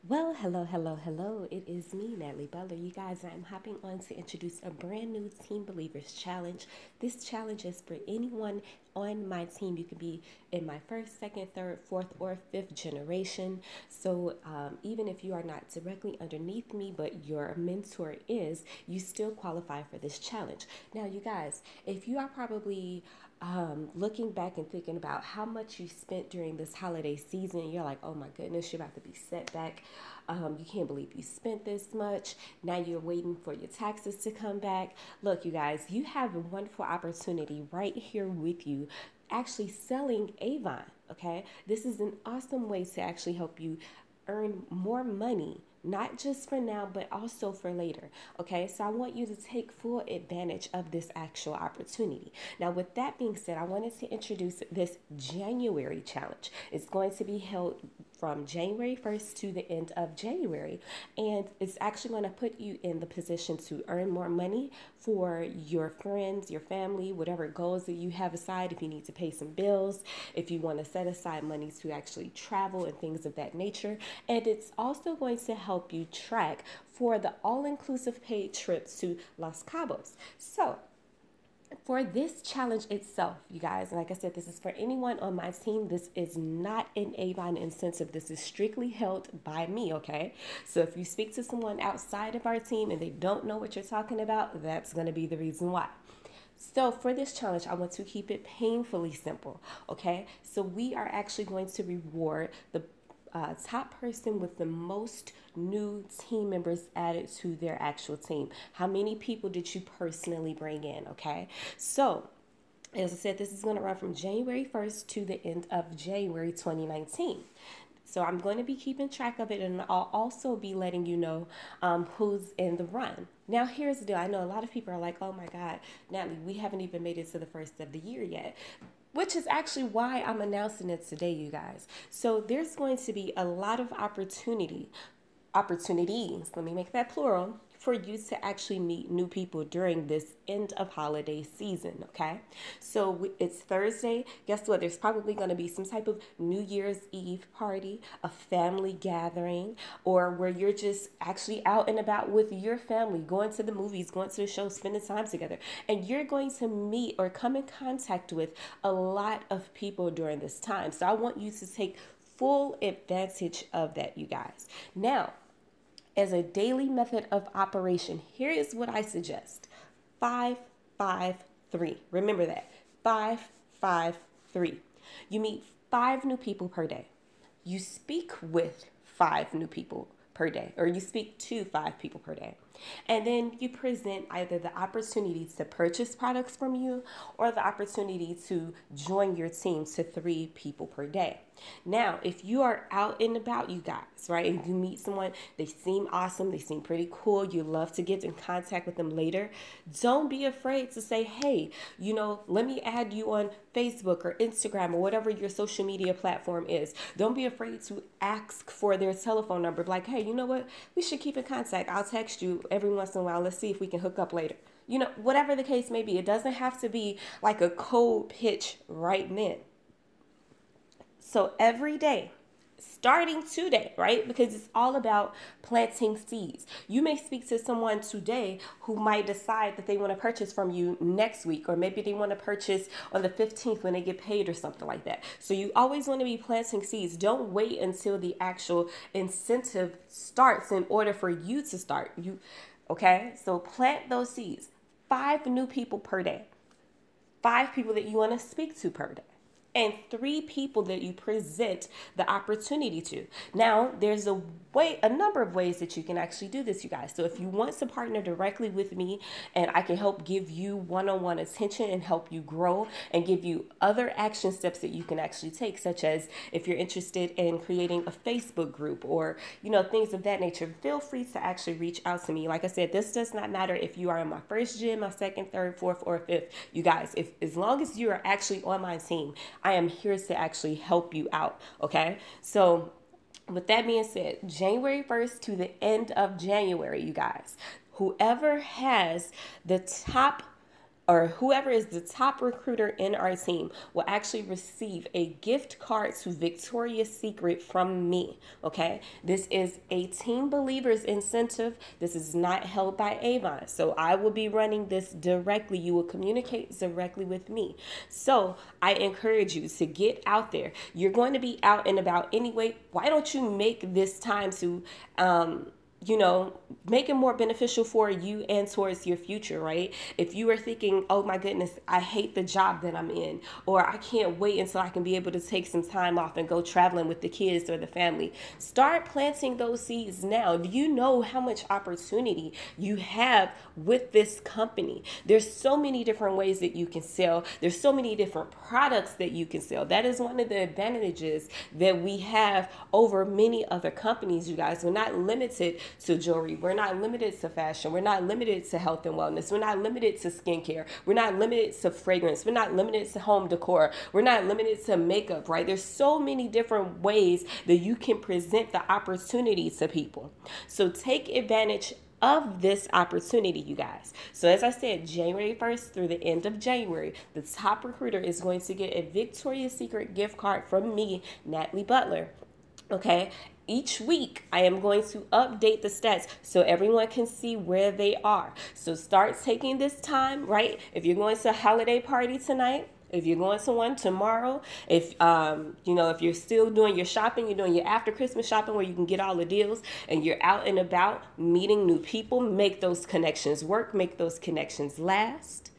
Well, hello, hello, hello. It is me, Natalie Butler. You guys, I'm hopping on to introduce a brand new Team Believers challenge. This challenge is for anyone on my team. You could be in my first, second, third, fourth, or fifth generation. So even if you are not directly underneath me, but your mentor is, you still qualify for this challenge. Now, you guys, if you are probably looking back and thinking about how much you spent during this holiday season, you're like, oh my goodness, you're about to be set back. You can't believe you spent this much. Now you're waiting for your taxes to come back. Look, you guys, you have a wonderful opportunity right here with you actually selling Avon. Okay, this is an awesome way to actually help you earn more money, not just for now, but also for later. Okay, so I want you to take full advantage of this actual opportunity. Now, with that being said, I wanted to introduce this January challenge. It's going to be held from January 1st to the end of January. And it's actually going to put you in the position to earn more money for your friends, your family, whatever goals that you have aside. If you need to pay some bills, if you want to set aside money to actually travel and things of that nature. And it's also going to help you track for the all-inclusive paid trips to Los Cabos. So for this challenge itself, you guys, like I said, this is for anyone on my team. This is not an Avon incentive. This is strictly held by me, okay? So if you speak to someone outside of our team and they don't know what you're talking about, that's going to be the reason why. So for this challenge, I want to keep it painfully simple, okay? So we are actually going to reward the top person with the most new team members added to their actual team. How many people did you personally bring in? Okay, so as I said, this is going to run from January 1st to the end of January 2019. So I'm going to be keeping track of it, and I'll also be letting you know who's in the run. Now, here's the deal. I know a lot of people are like, oh my God, Natalie, we haven't even made it to the first of the year yet, which is actually why I'm announcing it today, you guys. So there's going to be a lot of opportunities, let me make that plural, for you to actually meet new people during this end of holiday season, okay? So it's Thursday. Guess what? There's probably going to be some type of New Year's Eve party, a family gathering, or where you're just actually out and about with your family, going to the movies, going to the show, spending time together. And you're going to meet or come in contact with a lot of people during this time. So I want you to take full advantage of that, you guys. Now, as a daily method of operation, here is what I suggest. 5-5-3. Remember that. 5-5-3. You meet 5 new people per day. You speak with 5 new people per day, or you speak to 5 people per day. And then you present either the opportunity to purchase products from you or the opportunity to join your team to 3 people per day. Now, if you are out and about, you guys, right, and you meet someone, they seem awesome, they seem pretty cool, you love to get in contact with them later, don't be afraid to say, hey, let me add you on Facebook or Instagram or whatever your social media platform is. Don't be afraid to ask for their telephone number. Like, hey, you know what? We should keep in contact. I'll text you every once in a while. Let's see if we can hook up later. Whatever the case may be, it doesn't have to be like a cold pitch right then. So every day, starting today, right? Because it's all about planting seeds. You may speak to someone today who might decide that they want to purchase from you next week, or maybe they want to purchase on the 15th when they get paid or something like that. So you always want to be planting seeds. Don't wait until the actual incentive starts in order for you to start. Okay? So plant those seeds. 5 new people per day. 5 people that you want to speak to per day. And 3 people that you present the opportunity to. Now, there's a number of ways that you can actually do this, you guys. So if you want to partner directly with me and I can help give you one-on-one attention and help you grow and give you other action steps that you can actually take, such as if you're interested in creating a Facebook group or, things of that nature, feel free to actually reach out to me. Like I said, this does not matter if you are in my first gym, my second, third, fourth, or fifth. You guys, as long as you are actually on my team, I am here to actually help you out, okay? So with that being said, January 1st to the end of January, you guys, whoever has the top or whoever is the top recruiter in our team will actually receive a gift card to Victoria's Secret from me. Okay, this is a Team Believers incentive. This is not held by Avon, so I will be running this directly. You will communicate directly with me. So I encourage you to get out there. You're going to be out and about anyway. Why don't you make this time to make it more beneficial for you and towards your future, right? If you are thinking, oh my goodness, I hate the job that I'm in, or I can't wait until I can be able to take some time off and go traveling with the kids or the family, start planting those seeds now. Do you know how much opportunity you have with this company? There's so many different ways that you can sell. There's so many different products that you can sell. That is one of the advantages that we have over many other companies, you guys. We're not limited to jewelry. We're not limited to fashion. We're not limited to health and wellness. We're not limited to skincare. We're not limited to fragrance. We're not limited to home decor. We're not limited to makeup, right? There's so many different ways that you can present the opportunity to people. So take advantage of this opportunity, you guys. So as I said, January 1st through the end of January, the top recruiter is going to get a Victoria's Secret gift card from me, Natalie Butler. Okay, each week I am going to update the stats so everyone can see where they are. So start taking this time, right? If you're going to a holiday party tonight, if you're going to one tomorrow, if if you're still doing your shopping, you're doing your after Christmas shopping where you can get all the deals, and you're out and about meeting new people, make those connections work, make those connections last.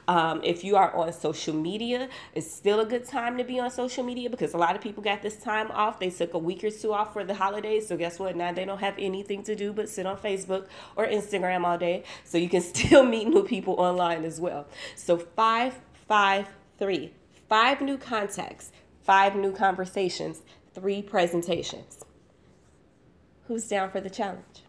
If you are on social media, it's still a good time to be on social media because a lot of people got this time off. They took a week or two off for the holidays. So guess what? Now they don't have anything to do but sit on Facebook or Instagram all day. So you can still meet new people online as well. So 553, 5 new contacts, 5 new conversations, 3 presentations. Who's down for the challenge?